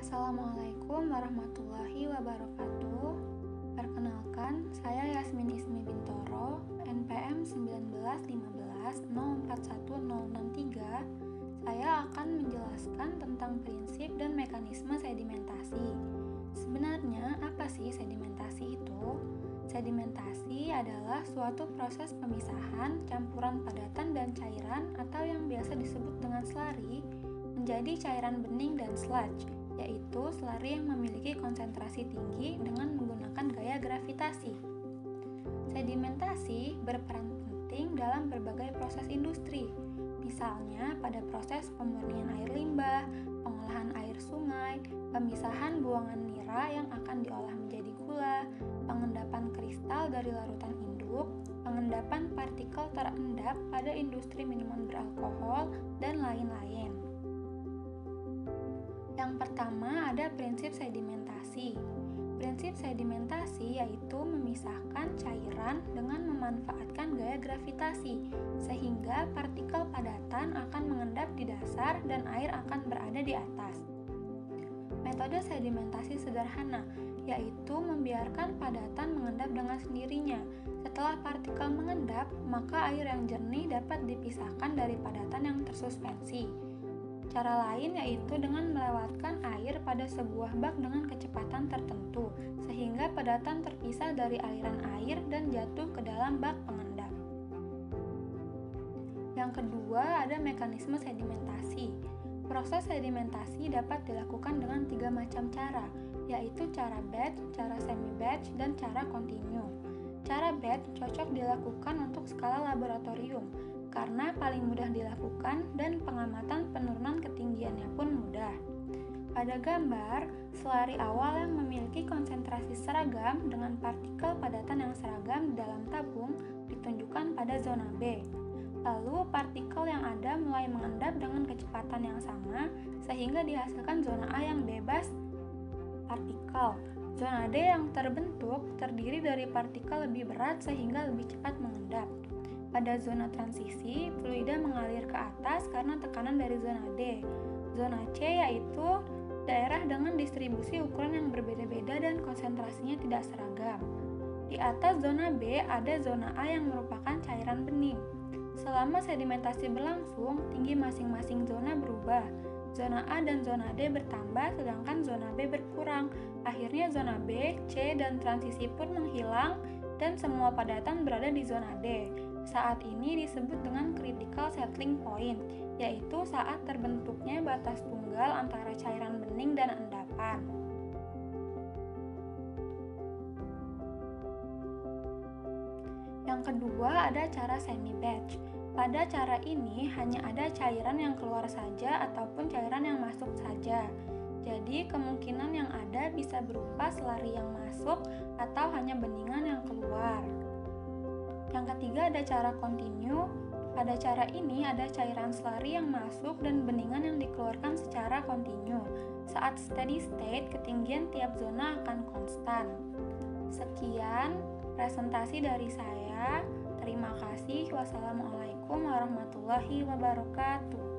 Assalamualaikum warahmatullahi wabarakatuh. Perkenalkan, saya Yasmin Ismi Bintoro, NPM 191504163. Saya akan menjelaskan tentang prinsip dan mekanisme sedimentasi. Sebenarnya, apa sih sedimentasi itu? Sedimentasi adalah suatu proses pemisahan campuran padatan dan cairan atau yang biasa disebut dengan slari menjadi cairan bening dan sludge, yaitu slari yang memiliki konsentrasi tinggi dengan menggunakan gaya gravitasi. Sedimentasi berperan penting dalam berbagai proses industri, misalnya pada proses pemurnian air limbah, pengolahan air sungai, pemisahan buangan nira yang akan diolah menjadi gula, pengendapan kristal dari larutan induk, pengendapan partikel terendap pada industri minuman beralkohol, dan lain-lain. Yang pertama ada prinsip sedimentasi. Prinsip sedimentasi yaitu memisahkan cairan dengan memanfaatkan gaya gravitasi, sehingga partikel padatan akan mengendap di dasar dan air akan berada di atas. Metode sedimentasi sederhana, yaitu membiarkan padatan mengendap dengan sendirinya. Setelah partikel mengendap, maka air yang jernih dapat dipisahkan dari padatan yang tersuspensi. Cara lain yaitu dengan melewatkan air pada sebuah bak dengan kecepatan tertentu, sehingga padatan terpisah dari aliran air dan jatuh ke dalam bak pengendap. Yang kedua ada mekanisme sedimentasi. Proses sedimentasi dapat dilakukan dengan 3 macam cara, yaitu cara batch, cara semi-batch, dan cara kontinu. Cara batch cocok dilakukan untuk skala laboratorium, karena paling mudah dilakukan dan pengamatan penurunan ketinggiannya pun mudah. Pada gambar, slari awal yang memiliki konsentrasi seragam dengan partikel padatan yang seragam di dalam tabung ditunjukkan pada zona B. Lalu partikel yang ada mulai mengendap dengan kecepatan yang sama sehingga dihasilkan zona A yang bebas partikel. Zona D yang terbentuk terdiri dari partikel lebih berat sehingga lebih cepat mengendap. Pada zona transisi, fluida mengalir ke atas karena tekanan dari zona D. Zona C yaitu daerah dengan distribusi ukuran yang berbeda-beda dan konsentrasinya tidak seragam. Di atas zona B ada zona A yang merupakan cairan bening. Selama sedimentasi berlangsung, tinggi masing-masing zona berubah. Zona A dan zona D bertambah, sedangkan zona B berkurang. Akhirnya zona B, C, dan transisi pun menghilang dan semua padatan berada di zona D. Saat ini disebut dengan critical settling point, yaitu saat terbentuknya batas tunggal antara cairan bening dan endapan. Yang kedua ada cara semi-batch. Pada cara ini hanya ada cairan yang keluar saja ataupun cairan yang masuk saja. Jadi kemungkinan yang ada bisa berupa slari yang masuk atau hanya beningan yang keluar. Yang ketiga ada cara kontinu. Pada cara ini ada cairan slari yang masuk dan beningan yang dikeluarkan secara kontinu. Saat steady state, ketinggian tiap zona akan konstan. Sekian presentasi dari saya. Terima kasih. Wassalamualaikum warahmatullahi wabarakatuh.